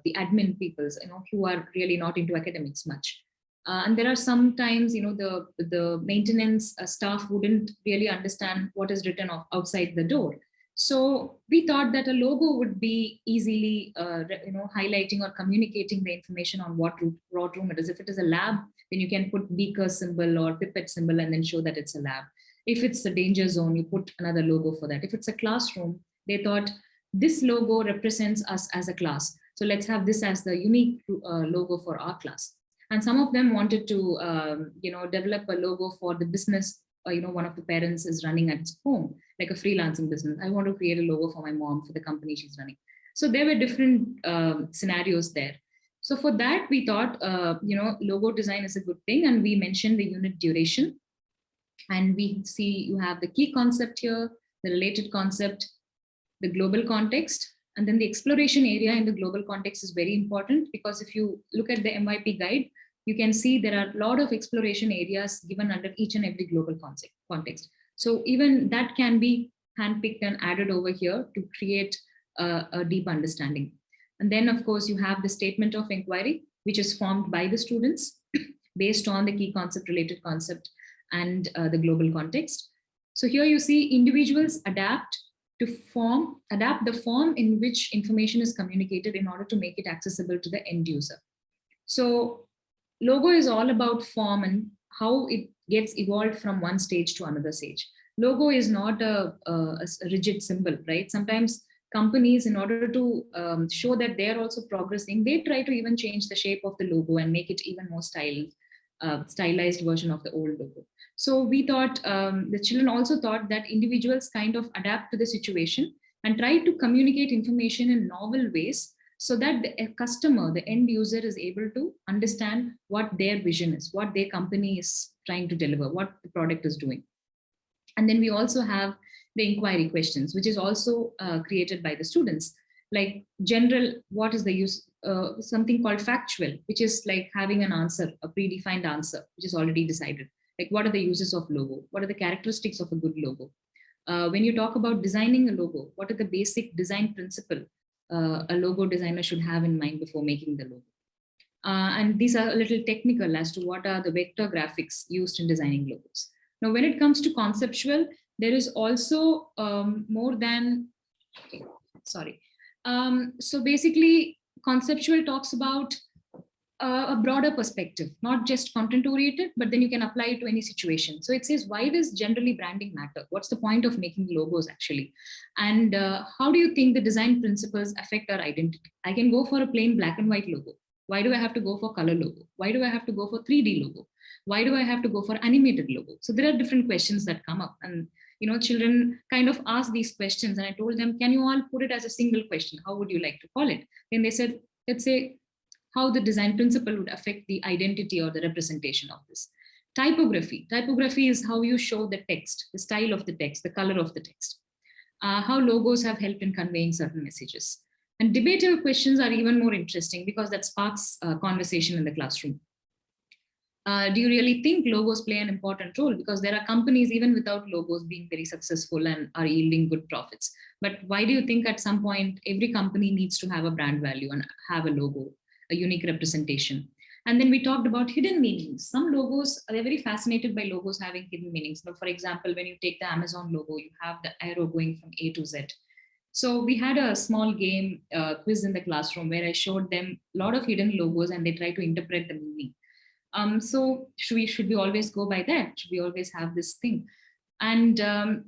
the admin peoples, who are really not into academics much. And there are sometimes, the maintenance staff wouldn't really understand what is written outside the door. So we thought that a logo would be easily, highlighting or communicating the information on what room it is. If it is a lab, then you can put beaker symbol or pipette symbol and then show that it's a lab. If it's a danger zone, you put another logo for that. If it's a classroom, they thought this logo represents us as a class. So let's have this as the unique logo for our class. And some of them wanted to, develop a logo for the business. One of the parents is running at home, like a freelancing business. I want to create a logo for my mom, for the company she's running. So there were different scenarios there. So for that, we thought, logo design is a good thing. And we mentioned the unit duration. And we see you have the key concept here, the related concept, the global context, and then the exploration area in the global context is very important, because if you look at the MYP guide, you can see there are a lot of exploration areas given under each and every global context. So even that can be handpicked and added over here to create a deep understanding. And then, of course, you have the statement of inquiry, which is formed by the students based on the key concept, related concept, and the global context. So here you see individuals adapt the form in which information is communicated in order to make it accessible to the end user. So logo is all about form and how it gets evolved from one stage to another stage. Logo is not a rigid symbol, right? Sometimes companies, in order to show that they're also progressing, they try to even change the shape of the logo and make it even more stylized version of the old logo. So we thought, the children also thought that individuals kind of adapt to the situation and try to communicate information in novel ways, so that the customer, the end user, is able to understand what their vision is, what their company is trying to deliver, what the product is doing. And then we also have the inquiry questions, which is also created by the students. Like general, what is the use, something called factual, which is like having an answer, a predefined answer, which is already decided. Like what are the uses of logo? What are the characteristics of a good logo? When you talk about designing a logo, what are the basic design principle a logo designer should have in mind before making the logo? And these are a little technical as to what are the vector graphics used in designing logos. Now, when it comes to conceptual, there is also more than, so basically conceptual talks about a broader perspective, not just content oriented, but then you can apply it to any situation. So it says, why does generally branding matter? What's the point of making logos actually? And how do you think the design principles affect our identity? I can go for a plain black and white logo. Why do I have to go for color logo? Why do I have to go for 3D logo? Why do I have to go for animated logo? So there are different questions that come up, and children kind of ask these questions, and I told them, can you all put it as a single question? How would you like to call it? Then they said, let's say how the design principle would affect the identity or the representation of this. Typography. Typography is how you show the text, the style of the text, the color of the text. How logos have helped in conveying certain messages. And debatable questions are even more interesting because that sparks conversation in the classroom. Do you really think logos play an important role? Because there are companies even without logos being very successful and are yielding good profits. But why do you think at some point every company needs to have a brand value and have a logo, a unique representation? And then we talked about hidden meanings. Some logos, they're very fascinated by logos having hidden meanings. Now, for example, when you take the Amazon logo, you have the arrow going from A to Z. So we had a small game quiz in the classroom where I showed them a lot of hidden logos and they try to interpret the meaning. So should we always go by that? Should we always have this thing? And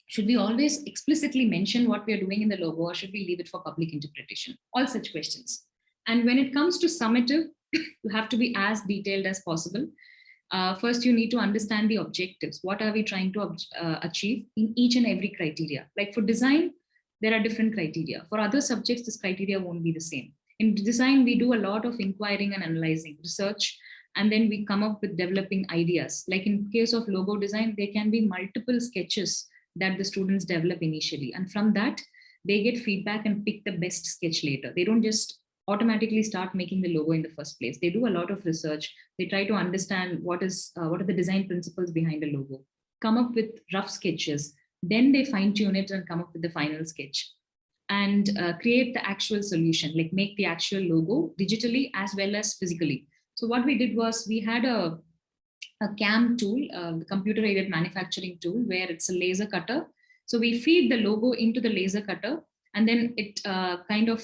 should we always explicitly mention what we are doing in the logo, or should we leave it for public interpretation? All such questions. And when it comes to summative, you have to be as detailed as possible. First, you need to understand the objectives. What are we trying to achieve in each and every criteria? Like for design, there are different criteria. For other subjects, this criteria won't be the same. In design, we do a lot of inquiring and analyzing, research, and then we come up with developing ideas. Like in case of logo design, there can be multiple sketches that the students develop initially. And from that, they get feedback and pick the best sketch later. They don't just automatically start making the logo in the first place. They do a lot of research. They try to understand what are the design principles behind a logo, come up with rough sketches, then they fine tune it and come up with the final sketch and create the actual solution, like make the actual logo digitally as well as physically. So what we did was we had a CAM tool, the computer aided manufacturing tool, where it's a laser cutter. So we feed the logo into the laser cutter, and then it kind of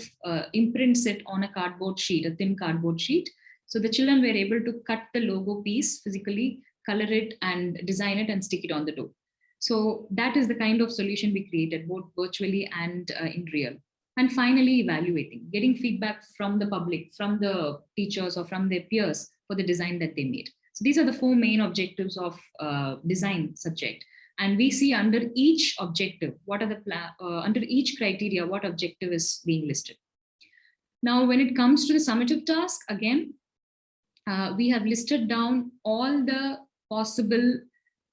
imprints it on a cardboard sheet, a thin cardboard sheet. So the children were able to cut the logo piece physically, color it and design it and stick it on the door. So that is the kind of solution we created, both virtually and in real. And finally, evaluating, getting feedback from the public, from the teachers or from their peers for the design that they made. So these are the 4 main objectives of design subject. And we see under each objective, what are the under each criteria, what objective is being listed. Now, when it comes to the summative task, again, we have listed down all the possible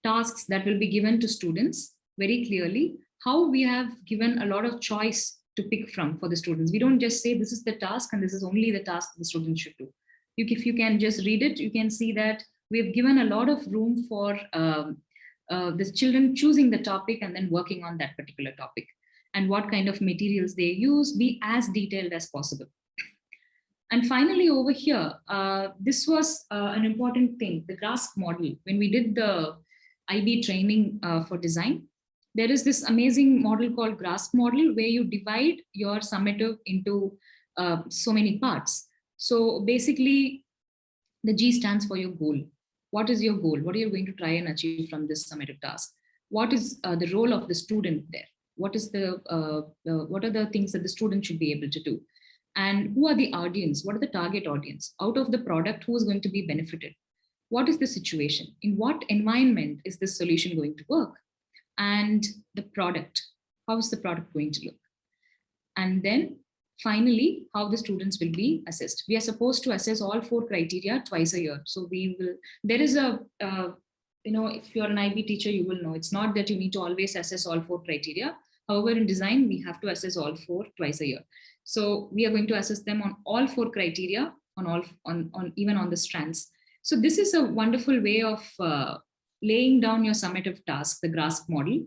tasks that will be given to students very clearly, how we have given a lot of choice to pick from for the students. We don't just say this is the task and this is only the task the student should do. If you can just read it, you can see that we've given a lot of room for the children choosing the topic and then working on that particular topic, and what kind of materials they use, be as detailed as possible. And finally, over here, this was an important thing, the GRASP model. When we did the IB training for design, there is this amazing model called GRASP model, where you divide your summative into so many parts. So basically, the G stands for your goal. What is your goal? What are you going to try and achieve from this summative task? What is the role of the student there? What is what are the things that the student should be able to do? And who are the audience? What are the target audience? Out of the product, who is going to be benefited? What is the situation? In what environment is this solution going to work? And the product, how is the product going to look? And then finally, how the students will be assessed. We are supposed to assess all 4 criteria twice a year. So there is a, if you're an IB teacher, you will know, it's not that you need to always assess all 4 criteria. However, in design, we have to assess all 4 twice a year. So we are going to assess them on all 4 criteria, even on the strands. So this is a wonderful way of laying down your summative task, the GRASP model.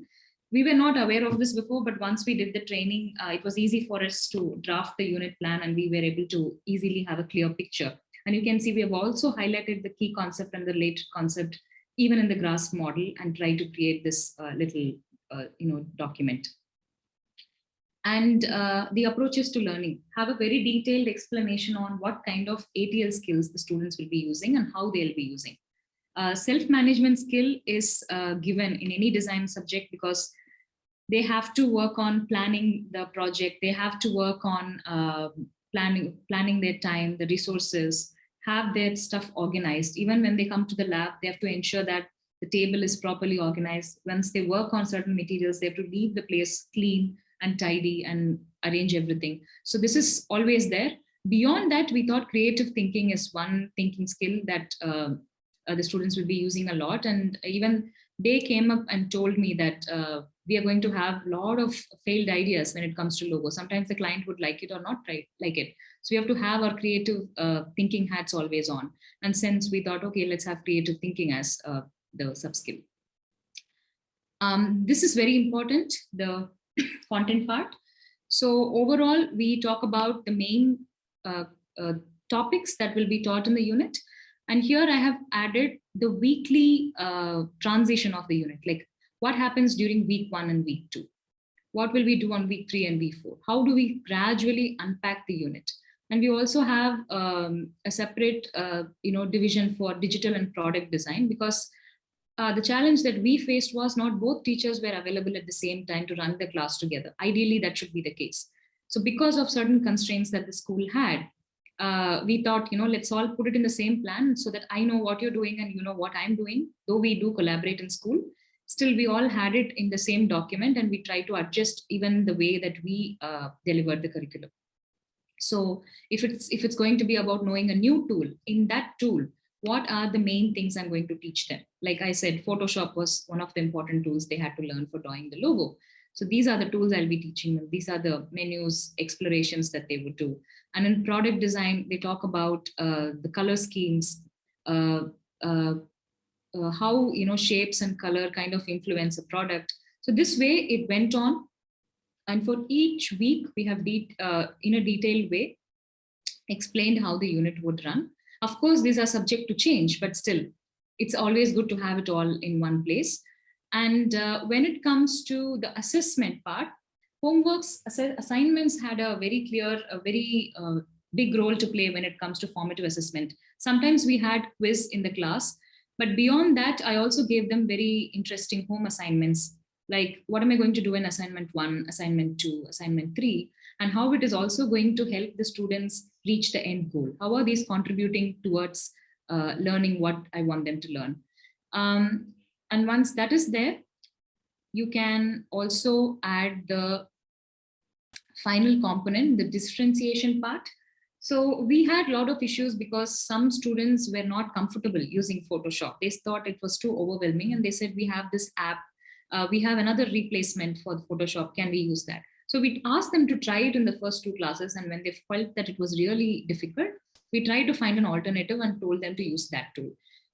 We were not aware of this before, but once we did the training, it was easy for us to draft the unit plan, and we were able to easily have a clear picture. And you can see we have also highlighted the key concept and the related concept even in the GRASP model, and try to create this little document. And the approaches to learning have a very detailed explanation on what kind of ATL skills the students will be using and how they'll be using. Self-management skill is given in any design subject, because they have to work on planning the project. They have to work on planning their time, the resources, have their stuff organized. Even when they come to the lab, they have to ensure that the table is properly organized. Once they work on certain materials, they have to leave the place clean and tidy and arrange everything. So this is always there. Beyond that, we thought creative thinking is one thinking skill that the students will be using a lot. And even they came up and told me that we are going to have a lot of failed ideas when it comes to logo. Sometimes the client would like it or not like it. So we have to have our creative thinking hats always on. And since we thought, okay, let's have creative thinking as the sub-skill. This is very important, the content part. So overall, we talk about the main topics that will be taught in the unit. And here I have added the weekly transition of the unit, like what happens during week 1 and week 2? What will we do on week 3 and week 4? How do we gradually unpack the unit? And we also have a separate division for digital and product design, because the challenge that we faced was not both teachers were available at the same time to run the class together. Ideally, that should be the case. So because of certain constraints that the school had, we thought, let's all put it in the same plan so that I know what you're doing and you know what I'm doing. Though we do collaborate in school, still we all had it in the same document, and we try to adjust even the way that we delivered the curriculum. So if it's going to be about knowing a new tool, in that tool, what are the main things I'm going to teach them? Like I said, Photoshop was one of the important tools they had to learn for drawing the logo. So these are the tools I'll be teaching them. These are the menus, explorations that they would do. And in product design, they talk about the color schemes, how shapes and color kind of influence a product. So this way it went on. And for each week, we have in a detailed way explained how the unit would run. Of course, these are subject to change, but still, it's always good to have it all in one place. And when it comes to the assessment part, homeworks, assignments had a very clear, a very big role to play when it comes to formative assessment. Sometimes we had quiz in the class, But beyond that, I also gave them very interesting home assignments, like what am I going to do in assignment 1, assignment 2, assignment 3, and how it is also going to help the students reach the end goal. How are these contributing towards learning what I want them to learn? And once that is there, you can also add the final component, the differentiation part. So we had a lot of issues because some students were not comfortable using Photoshop. They thought it was too overwhelming, and they said, we have this app, we have another replacement for Photoshop, can we use that? So we asked them to try it in the first 2 classes, and when they felt that it was really difficult, we tried to find an alternative and told them to use that tool.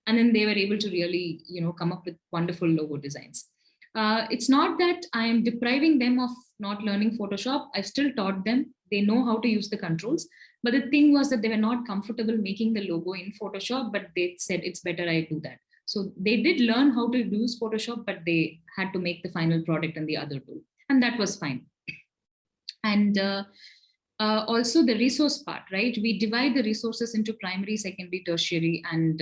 And then they were able to really, come up with wonderful logo designs. It's not that I am depriving them of not learning Photoshop. I've still taught them. They know how to use the controls. But the thing was that they were not comfortable making the logo in Photoshop, but they said it's better I do that. So they did learn how to use Photoshop, but they had to make the final product in the other tool. And that was fine. And also the resource part, right? We divide the resources into primary, secondary, tertiary, and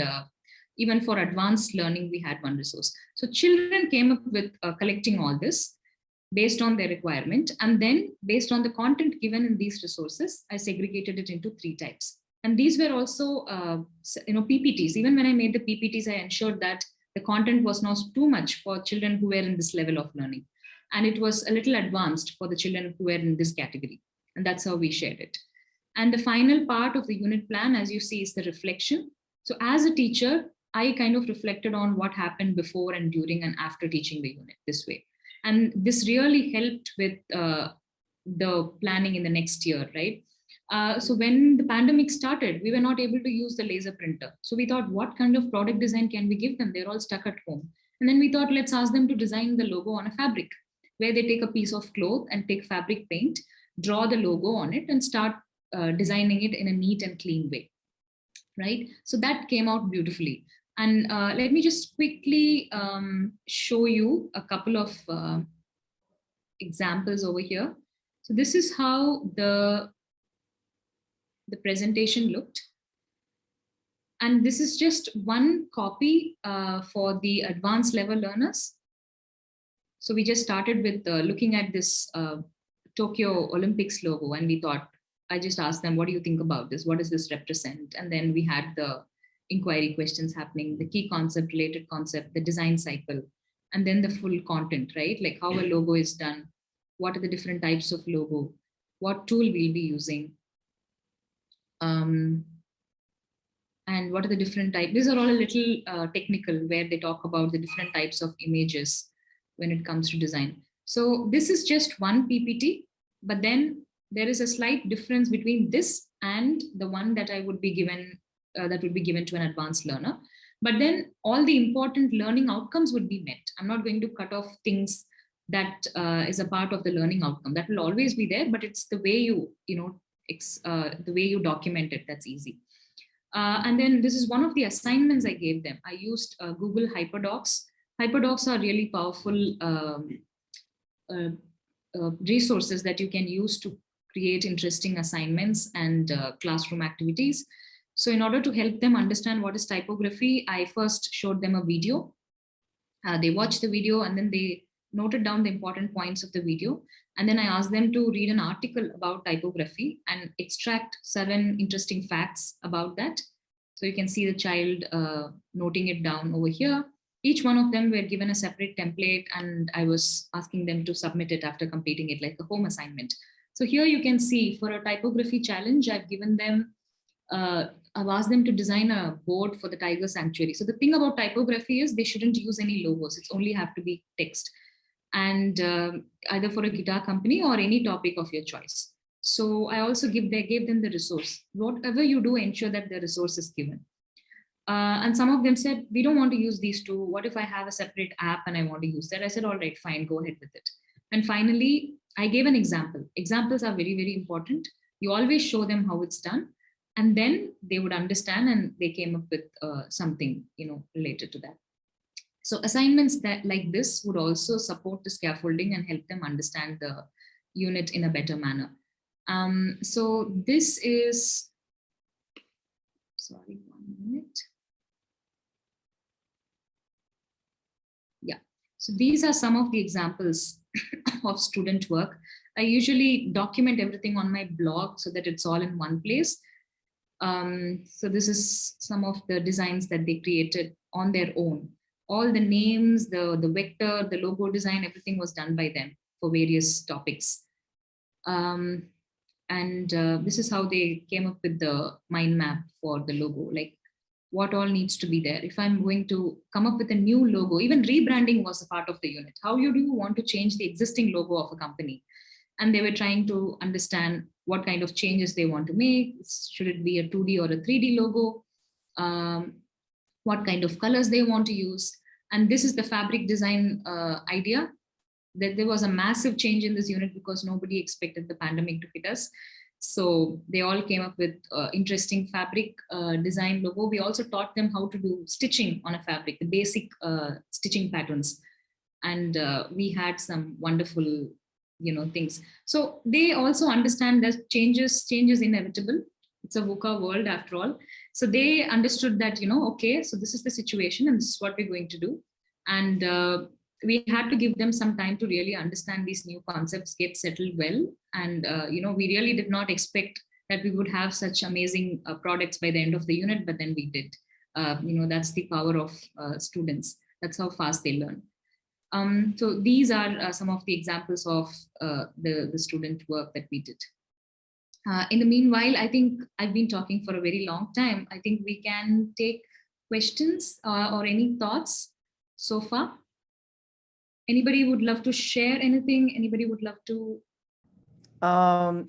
even for advanced learning, we had one resource. So children came up with collecting all this based on their requirement. And then based on the content given in these resources, I segregated it into 3 types. And these were also, PPTs. Even when I made the PPTs, I ensured that the content was not too much for children who were in this level of learning. And it was a little advanced for the children who were in this category. And that's how we shared it. And the final part of the unit plan, as you see, is the reflection. So as a teacher, I kind of reflected on what happened before and during and after teaching the unit this way. And this really helped with the planning in the next year, right? So when the pandemic started, we were not able to use the laser printer. So we thought, what kind of product design can we give them? They're all stuck at home. And then we thought, let's ask them to design the logo on a fabric, where they take a piece of cloth and take fabric paint, draw the logo on it, and start designing it in a neat and clean way, right? So that came out beautifully. And let me just quickly show you a couple of examples over here. So this is how the presentation looked. And this is just one copy for the advanced level learners. So we just started with looking at this Tokyo Olympics logo, and we thought, I just asked them, what do you think about this? What does this represent? And then we had the inquiry questions happening, the key concept, related concept, the design cycle, and then the full content, right? Like how a logo is done, what are the different types of logo, what tool we'll be using, and what are the different types. These are all a little technical, where they talk about the different types of images when it comes to design. So this is just one PPT, but then there is a slight difference between this and the one that I would be given, that would be given to an advanced learner. But then all the important learning outcomes would be met. I'm not going to cut off things that is a part of the learning outcome. That will always be there, but it's the way the way you document it that's easy. And then this is one of the assignments I gave them. I used Google HyperDocs. HyperDocs are really powerful resources that you can use to create interesting assignments and classroom activities. So in order to help them understand what is typography, I first showed them a video. They watched the video and then they noted down the important points of the video. And then I asked them to read an article about typography and extract 7 interesting facts about that. So you can see the child noting it down over here. Each one of them were given a separate template, and I was asking them to submit it after completing it like a home assignment. So here you can see for a typography challenge, I've given them, I've asked them to design a board for the tiger sanctuary. So the thing about typography is they shouldn't use any logos. It's only have to be text, and either for a guitar company or any topic of your choice. So I also gave them the resource. Whatever you do, ensure that the resource is given. And some of them said, we don't want to use these two. What if I have a separate app and I want to use that? I said, all right, fine, go ahead with it. And finally, I gave an example. Examples are very, very important. You always show them how it's done, and then they would understand, and they came up with something, related to that. So assignments that like this would also support the scaffolding and help them understand the unit in a better manner. So this is, sorry, 1 minute. So these are some of the examples of student work. I usually document everything on my blog so that it's all in one place. So this is some of the designs that they created on their own. All the names, the vector, the logo design, everything was done by them for various topics. This is how they came up with the mind map for the logo, like what all needs to be there. If I'm going to come up with a new logo, even rebranding was a part of the unit. How do you want to change the existing logo of a company? And they were trying to understand what kind of changes they want to make. Should it be a 2D or a 3D logo? What kind of colors they want to use? And this is the fabric design idea. That there was a massive change in this unit because nobody expected the pandemic to hit us. So they all came up with interesting fabric design logo. We also taught them how to do stitching on a fabric, the basic stitching patterns. And we had some wonderful, things. So they also understand that change is inevitable. It's a VUCA world after all. So they understood that, okay, so this is the situation and this is what we're going to do. And we had to give them some time to really understand these new concepts, get settled well. And, we really did not expect that we would have such amazing products by the end of the unit, but then we did. That's the power of students. That's how fast they learn. So these are some of the examples of the student work that we did. In the meanwhile, I think I've been talking for a very long time. I think we can take questions or any thoughts so far. Anybody would love to share anything? Anybody would love to?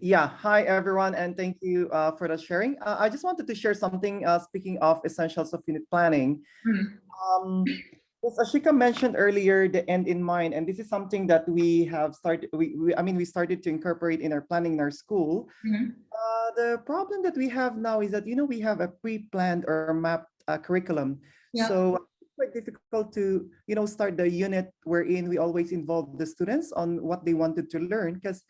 Yeah, hi everyone, and thank you for the sharing. I just wanted to share something, speaking of essentials of unit planning. As Ashika mentioned earlier, the end in mind, and this is something that we have started, we started to incorporate in our planning in our school. The problem that we have now is that, we have a pre-planned or mapped curriculum. Yeah. So quite difficult to start the unit wherein we always involve the students on what they wanted to learn, because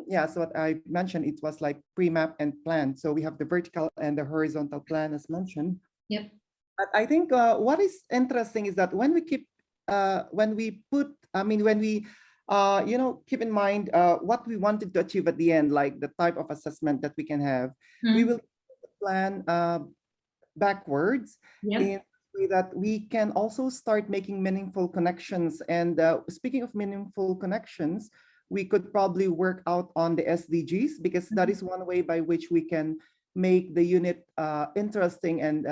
so what I mentioned, it was like pre-map and planned. So we have the vertical and the horizontal plan as mentioned. Yep. But I think what is interesting is that when we keep keep in mind what we wanted to achieve at the end, like the type of assessment that we can have, we will plan backwards. Yep. In way that we can also start making meaningful connections. And speaking of meaningful connections, we could probably work out on the SDGs, because that is one way by which we can make the unit interesting and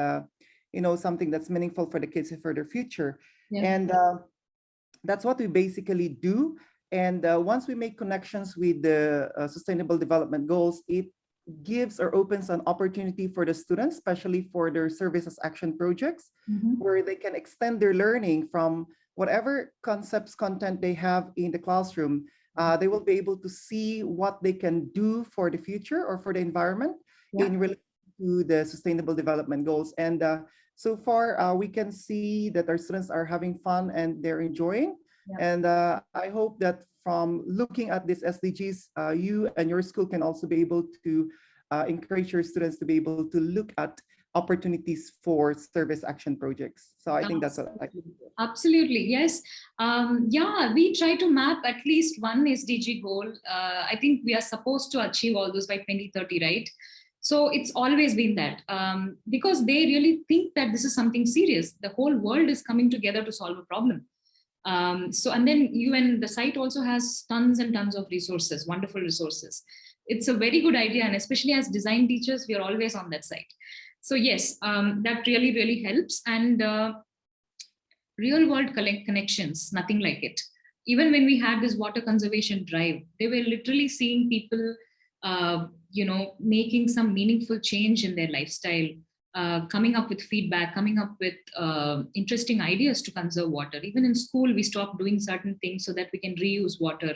something that's meaningful for the kids and for their future. Yeah. And that's what we basically do. And once we make connections with the Sustainable Development Goals, it gives or opens an opportunity for the students, especially for their services action projects, where they can extend their learning from whatever content they have in the classroom. They will be able to see what they can do for the future or for the environment in relation to the Sustainable Development Goals. And so far, we can see that our students are having fun and they're enjoying. And I hope that from looking at these SDGs, you and your school can also be able to encourage your students to be able to look at opportunities for service action projects. So I think that's what I think. Absolutely, yes. We try to map at least one SDG goal. I think we are supposed to achieve all those by 2030, right? So it's always been that, because they really think that this is something serious. The whole world is coming together to solve a problem. And then the site also has tons and tons of resources, wonderful resources. It's a very good idea. And especially as design teachers, we are always on that site. So yes, that really, really helps. And real world connections, nothing like it. Even when we had this water conservation drive, they were literally seeing people, making some meaningful change in their lifestyle, coming up with feedback, coming up with interesting ideas to conserve water. Even in school, we stopped doing certain things so that we can reuse water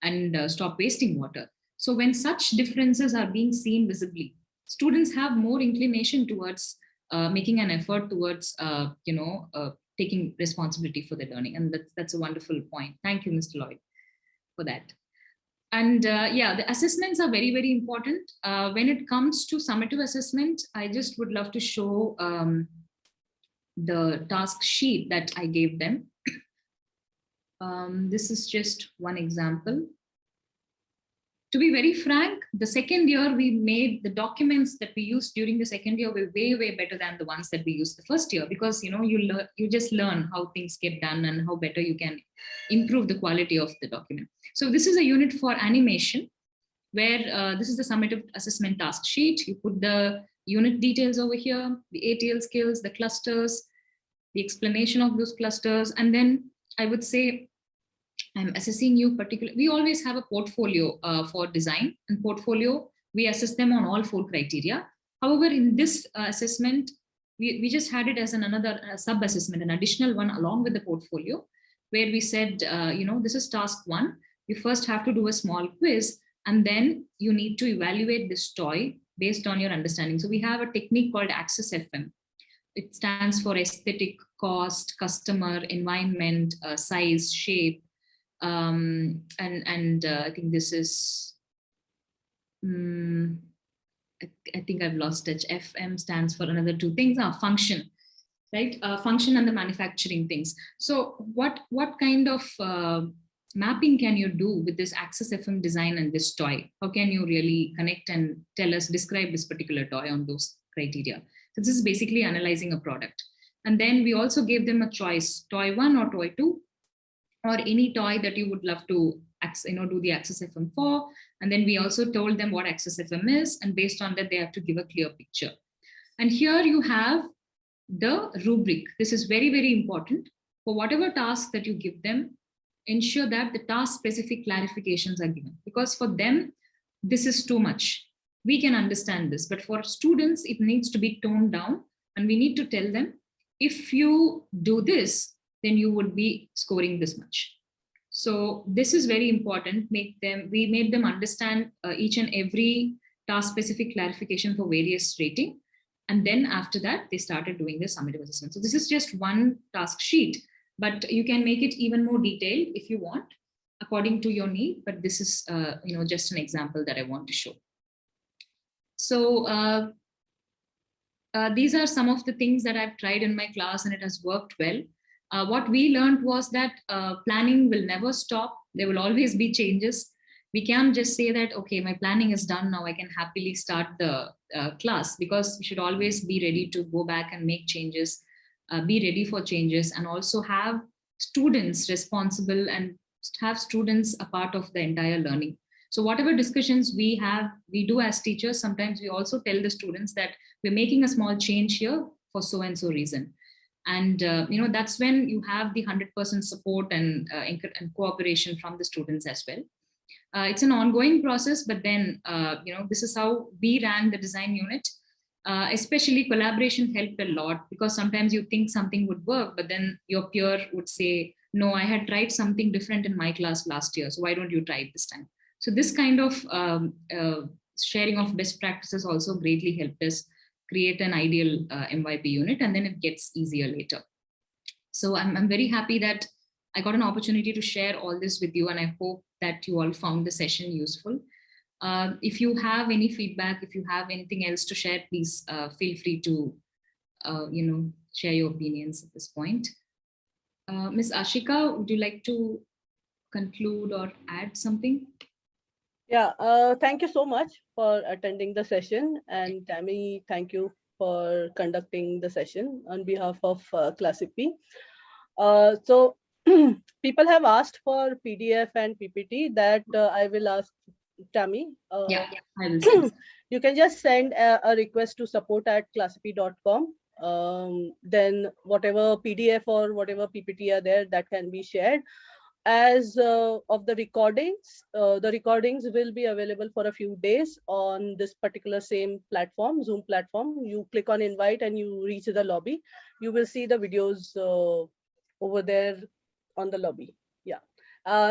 and stop wasting water. So when such differences are being seen visibly, students have more inclination towards making an effort towards, taking responsibility for their learning. And that's a wonderful point. Thank you, Mr. Lloyd, for that. And the assessments are very, very important. When it comes to summative assessment, I just would love to show the task sheet that I gave them. This is just one example. To be very frank, the second year we made the documents that we used during the second year were way better than the ones that we used the first year, because you just learn how things get done and how better you can improve the quality of the document. So this is a unit for animation, where this is the summative assessment task sheet. You put the unit details over here, the ATL skills, the clusters, the explanation of those clusters, and then I would say I'm assessing you particularly. We always have a portfolio for design, and portfolio, we assess them on all 4 criteria. However, in this assessment, we just had it as another sub-assessment, an additional one along with the portfolio, where we said, this is task 1. You first have to do a small quiz, and then you need to evaluate this toy based on your understanding. So we have a technique called Access FM. It stands for aesthetic, cost, customer, environment, size, shape. I think this is, I think I've lost touch. FM stands for another 2 things. Function, right? Function and the manufacturing things. So what kind of mapping can you do with this Access FM design and this toy? How can you really connect and describe this particular toy on those criteria? So this is basically analyzing a product. And then we also gave them a choice, toy 1 or toy 2, or any toy that you would love to do the Access FM for. And then we also told them what Access FM is, and based on that, they have to give a clear picture. And here you have the rubric. This is very important. For whatever task that you give them, ensure that the task-specific clarifications are given, because for them, this is too much. We can understand this, but for students, it needs to be toned down, and we need to tell them, if you do this, then you would be scoring this much. So this is very important. We made them understand each and every task-specific clarification for various rating. And then after that, they started doing the summative assessment. So this is just one task sheet, but you can make it even more detailed if you want, according to your need. But this is just an example that I want to show. So these are some of the things that I've tried in my class, and it has worked well. What we learned was that planning will never stop. There will always be changes. We can't just say that, okay, my planning is done now, I can happily start the class, because we should always be ready to go back and make changes, be ready for changes, and also have students responsible and have students a part of the entire learning. So whatever discussions we do as teachers, sometimes we also tell the students that we're making a small change here for so and so reason. And that's when you have the 100% support and cooperation from the students as well. It's an ongoing process, but then this is how we ran the design unit. Especially collaboration helped a lot, because sometimes you think something would work, but then your peer would say, no, I had tried something different in my class last year, so why don't you try it this time? So this kind of sharing of best practices also greatly helped us create an ideal MYP unit, and then it gets easier later. So I'm very happy that I got an opportunity to share all this with you, and I hope that you all found the session useful. If you have any feedback, if you have anything else to share, please feel free to share your opinions at this point. Ms. Ashika, would you like to conclude or add something? Yeah, thank you so much for attending the session. And Tammy, thank you for conducting the session on behalf of Classic P. So people have asked for PDF and PPT that I will ask Tammy. Yeah, I will send. You can just send a request to support@classicp.com. Then whatever PDF or whatever PPT are there, that can be shared. As of the recordings will be available for a few days on this particular same platform, Zoom platform. You click on invite and you reach the lobby. You will see the videos over there on the lobby. Yeah.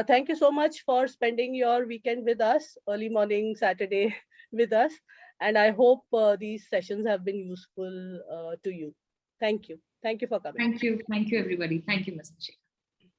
Thank you so much for spending your weekend with us, early morning Saturday with us. And I hope these sessions have been useful to you. Thank you. Thank you for coming. Thank you. Thank you, everybody. Thank you, Ms. Ashika.